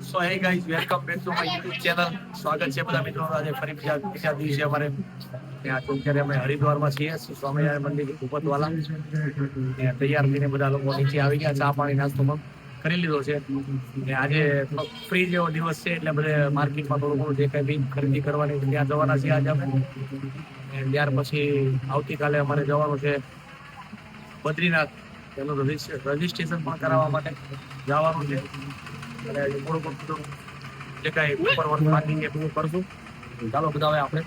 સો હે guys welcome back to my YouTube channel. સ્વાગત છે બધા મિત્રો આજે ફરી બીજા દિવસે અમારે અત્યારે અમે હરિદ્વારમાં છીએ સ્વામિનારાયણ મંદિર ભૂપતવાલા. તૈયાર થઈને બધા લોકો નીચે આવી ગયા, ચા પાણી નાસ્તો કરી લીધો છે. આજે ફ્રી જેવો દિવસ છે એટલે બધે માર્કેટમાં થોડું ઘણું જે કઈ બી ખરીદી કરવાની ત્યાં જવાના છીએ આજે અમે. ત્યાર પછી આવતીકાલે અમારે જવાનું છે બદ્રીનાથ, એનું રજીસ્ટ્રેશન પણ કરાવવા માટે જવાનું છે. થોડું જે કઈ ઉપર વર્ક બાકી છે પૂરું કરશું. ચાલો બધા હવે આપણે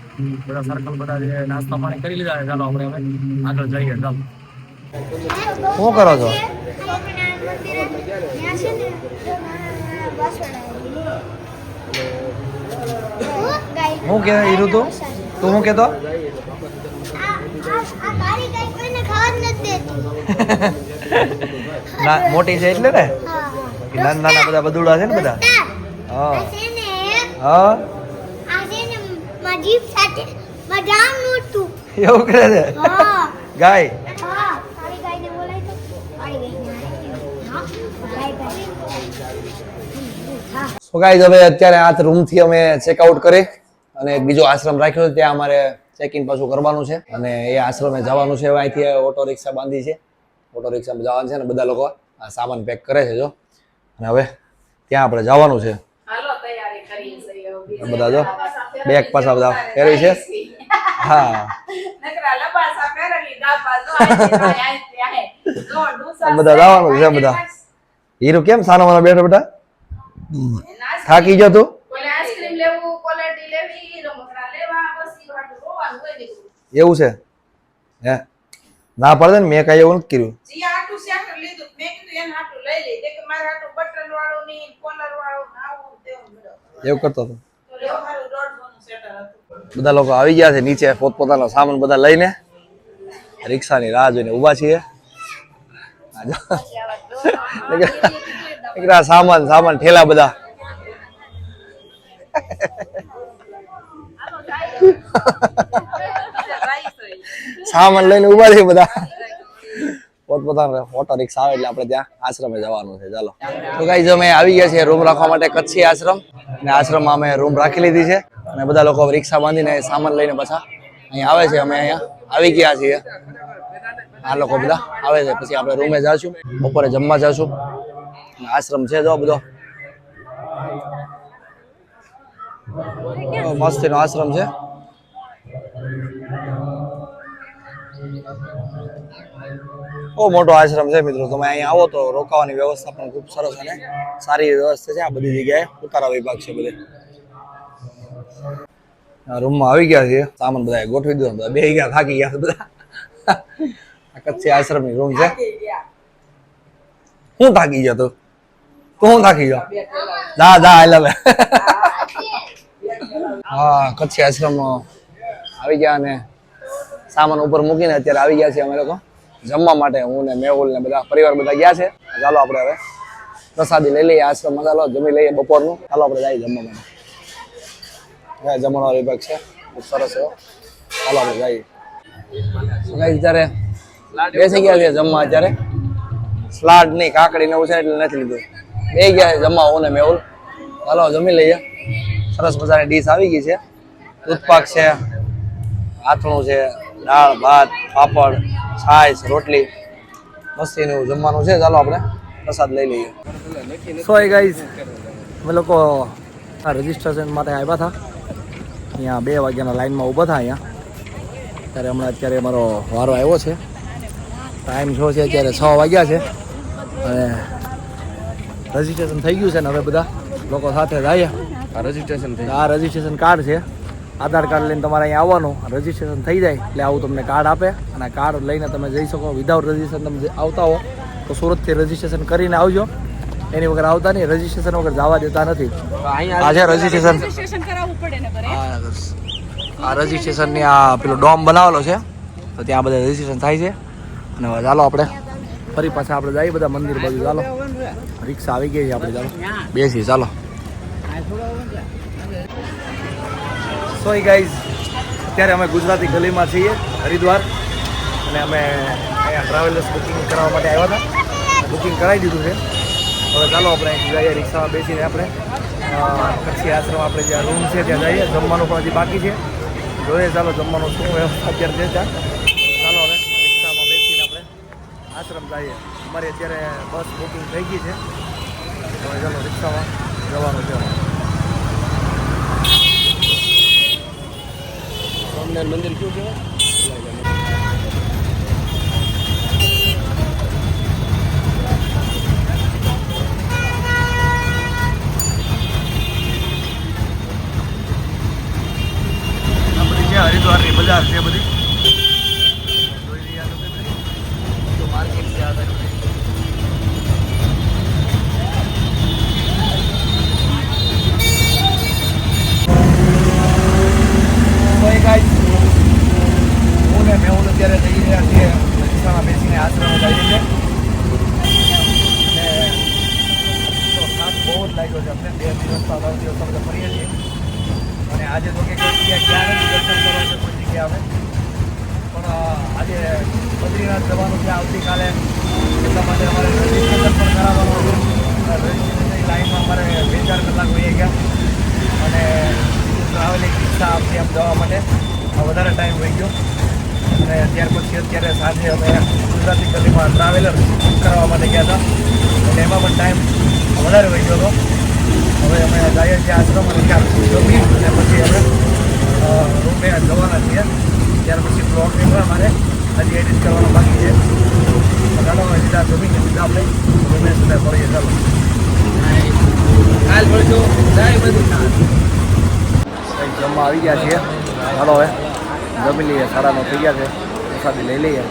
બધા સર્કલ બધા જે નાસ્તા પાણી કરી લીધા છે, ચાલો આપણે હવે આગળ જઈએ. ચાલો શું કરો છો? હું કે હીરું તું શું કેતો? મોટી છે એટલે ને નાના નાના બધા બદુડા છે ને બધા. હા હા એવું કરે છે ગાય. સો ગાઈઝ હવે અત્યારે આ રૂમ થી અમે ચેકઆઉટ કરી અને એક બીજો આશ્રમ રાખ્યો છે, ત્યાં અમારે ચેક ઇન પાછું કરવાનું છે અને એ આશ્રમે જવાનું છે. અહીંથી ઓટો રિક્ષા બાંધી છે, ઓટો રિક્ષામાં જવાનું છે ને બધા લોકો આ સામાન પેક કરે છે જો. અને હવે ત્યાં આપણે જવાનું છે. બધા જો બેગ પાછા બધા પહેરી છે. હા બધા જવાનું છે બધા. હીરો કેમ સાનો માનો બેઠો બેટા? થાકી ગયો તું? એવું છે હે? ના પડે ને, મેં કઈ એવું નથી કર્યું. એવું કરતો હતો. બધા લોકો આવી ગયા છે નીચે પોતપોતાનો સામાન બધા લઈને, રિક્ષાની રાહ જોઈને ઉભા છીએ. સામાન ઠેલા બધા. સામાન લઈને ઉભા છે બધા. પોતપોતાનો ઓટો રિક્ષા આવે એટલે આપણે ત્યાં આશ્રમે જવાનું છે. ચાલો તો ગાઈઝ અમે આવી ગયા છીએ રૂમ રાખવા માટે કચ્છી આશ્રમ, અને આશ્રમમાં અમે રૂમ રાખી લીધી છે અને બધા લોકો રિક્ષા બાંધીને સામાન લઈને પાછા અહીંયા આવે છે. અમે અહીંયા આવી ગયા છીએ, આ લોકો બધા આવે છે. પછી આપણે રૂમે જઈશું, બપોરે જમવા જઈશું. આશ્રમ છે જો બધો મસ્તીનો આશ્રમ છે. બહુ મોટો આશ્રમ છે મિત્રો. તમે અહીંયા આવો તો રોકાવાની વ્યવસ્થા પણ ખૂબ સરસ અને સારી વ્યવસ્થા છે. આ બધી જગ્યાએ ઉતારા વિભાગ છે બધે. રૂમમાં આવી ગયા છે, સામાન બધા ગોઠવી દીધો, બે ગયા, થાકી ગયા બધા. આ કચ્છી આશ્રમની રૂમ છે. હું થાકી ગયો તું હું થાકી ગયો? જા જા એટલે હા કચ્છી આશ્રમ આવી ગયા અને સામાન ઉપર મૂકીને અત્યારે આવી ગયા છે અમે લોકો જમવા માટે. હું ને મેહુલ ને બધા પરિવાર બધા ગયા છે. ચાલો આપણે હવે પ્રસાદી લઈ લઈએ આશ્રમમાં. ચાલો જમી લઈએ બપોરનું. ચાલો આપણે જઈએ જમવા માટે. જમવાનો વિભાગ છે ખૂબ સરસ એવો. ચાલો આપણે જઈએ. અત્યારે બેસી ગયા છે જમવા. અત્યારે સ્લાડ નહીં, કાકડી ને એવું છે એટલે નથી લીધું. બે ગયા છે જમવા હું ને મેહુલ. ચાલો જમી લઈએ. સરસ મજાની ડીશ આવી ગઈ છે. દૂધપાક છે, આથણું છે, દાળ ભાત પાપડ છાશ રોટલી, મસ્તીનું જમવાનું છે. ચાલો આપણે પ્રસાદ લઈ લઈએ. સો ગાઈઝ અમે લોકો આ રજીસ્ટ્રેશન માટે આવ્યા હતા. અહીંયા 2 વાગ્યાના લાઈનમાં ઊભા હતા અહીંયા. અત્યારે અમારો વારો આવ્યો છે. ટાઈમ શો છે અત્યારે 6 વાગ્યા છે અને રજીસ્ટ્રેશન થઈ ગયું છે ને હવે બધા લોકો સાથે જઈએ. આ રજીસ્ટ્રેશન કાર્ડ છે. આધાર કાર્ડ લઈને તમારે અહીંયા આવવાનું, રજીસ્ટ્રેશન થઈ જાય એટલે આવું તમને કાર્ડ આપે અને કાર્ડ લઈને તમે જઈ શકો. વિધાઉટ રજીસ્ટ્રેશન તમે આવતા હો તો સુરતથી રજીસ્ટ્રેશન કરીને આવજો. એની વગર આવતા નહીં, રજીસ્ટ્રેશન વગર જવા દેતા નથી. આ છે રજીસ્ટ્રેશન. આ રજીસ્ટ્રેશનની આ પેલો ડોમ બનાવેલો છે તો ત્યાં બધા રજીસ્ટ્રેશન થાય છે. અને હવે ચાલો આપણે ફરી પાછા આપણે જઈએ બધા મંદિર બાજુ. ચાલો રિક્ષા આવી ગઈ છે આપણે, ચાલો બેસી. ચાલો સો ગાઈઝ અત્યારે અમે ગુજરાતી ગલીમાં છીએ હરિદ્વાર અને અમે અહીંયા ટ્રાવેલર્સ બુકિંગ કરાવવા માટે આવ્યા હતા. બુકિંગ કરાવી દીધું છે. હવે ચાલો આપણે જઈએ રિક્ષામાં બેસીને આપણે કચ્છી આશ્રમ આપણે જ્યાં રૂમ છે ત્યાં જઈએ. જમવાનું પણ હજી બાકી છે. જોઈએ ચાલો જમવાનું શું વ્યવસ્થા અત્યારે છે ત્યાં. ચાલો હવે રિક્ષામાં બેસીને આપણે આશ્રમ જઈએ. અમારે અત્યારે બસ બુકિંગ થઈ ગઈ છે. હવે ચાલો રિક્ષામાં જવાનું છે. સ્વામિનારાયણ મંદિર કયું કહેવાય? આ બધી છે હરિદ્વારની બજાર છે બધી. જોઈ રહ્યા છો તમે? તો માર્કેટ છે આ બાજુ. હું ને મેં અત્યારે જઈ રહ્યા છીએ રિક્ષામાં બેસીને આશ્રમ જઈએ છીએ. તો થાક બહુ જ લાગ્યો છે અમને. 2 દિવસમાં 3 દિવસ બધા ફરીએ છીએ. અને આજે તો કે કોઈ જગ્યાએ ગયા નથી દર્શન કરવા છે કોઈ જગ્યાએ આવે. પણ આજે બદ્રીનાથ જવાનું છે આવતીકાલે. એટલા માટે અમારે રજીસ્ટ્રેશન પણ કરાવવાનું હતું. રજીસ્ટ્રેશનની લાઈનમાં અમારે 2-4 કલાક વહી ગયા. અને ટ્રાવેલિંગ રિક્ષા આપણી આમ જવા માટે વધારે ટાઈમ વહી ગયો. અને ત્યાર પછી અત્યારે સાંજે અમે ગુજરાતી ગલીમાં ટ્રાવેલર બુક કરવા માટે ગયા હતા. એટલે એમાં પણ ટાઈમ વધારે વહી ગયો હતો. હવે અમે જઈએ છીએ આશ્રમ અને ત્યાં જમી અને પછી અમે રૂમે જવાના છીએ. ત્યાર પછી બ્લોગ પણ અમારે હજી એડિટ કરવાનો બાકી છે. ચાલો હવે સીધા જમીને સીધા આપણે રૂમે સીધા ફરીએ. ચાલો કાલ મળજો. જય બદ્રીનાથ. કંઈક જમવા આવી ગયા છીએ. ચાલો હવે જમી લઈએ. સારાનો થઈ ગયા છે. પ્રસાદી લઈ લઈએ.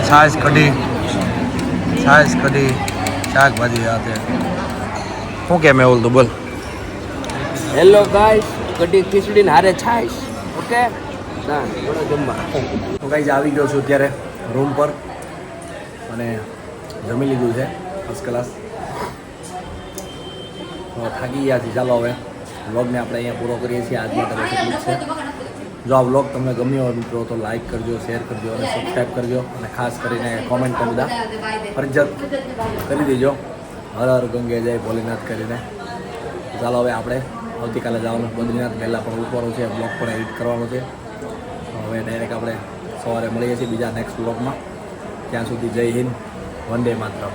છાશ કઢી શાકભાજી સાથે શું કે મેં ઓલ તો બોલ. હેલો ગાઈસ, કઢી ખીચડી ને હારે છાશ. ઓકે ના થોડો જમવા. તો ગાઈઝ આવી ગયો છું અત્યારે રૂમ પર અને જમી લીધું છે ફર્સ્ટ ક્લાસ. તો થાકી ગયા છીએ. ચાલો હવે વ્લોગને આપણે અહીંયા પૂરો કરીએ છીએ. આજ માટે બસ એટલું જ છે. જો આ વ્લોગ તમને ગમ્યો હોય મિત્રો તો લાઇક કરજો, શેર કરજો અને સબસ્ક્રાઈબ કરજો. અને ખાસ કરીને કોમેન્ટ પણ બધા ફરજિયાત કરી દેજો. હર હર ગંગે જય ભોલેનાથ કરીને. ચાલો હવે આપણે આવતીકાલે જવાનું બદ્રીનાથ. પહેલાં પણ ઉઠવાનું છે. બ્લોગ પણ એડિટ કરવાનો છે. હવે ડાયરેક્ટ આપણે સવારે મળીએ છીએ બીજા નેક્સ્ટ બ્લોગમાં. ત્યાં સુધી જય હિન્દ, વંદે માતરમ.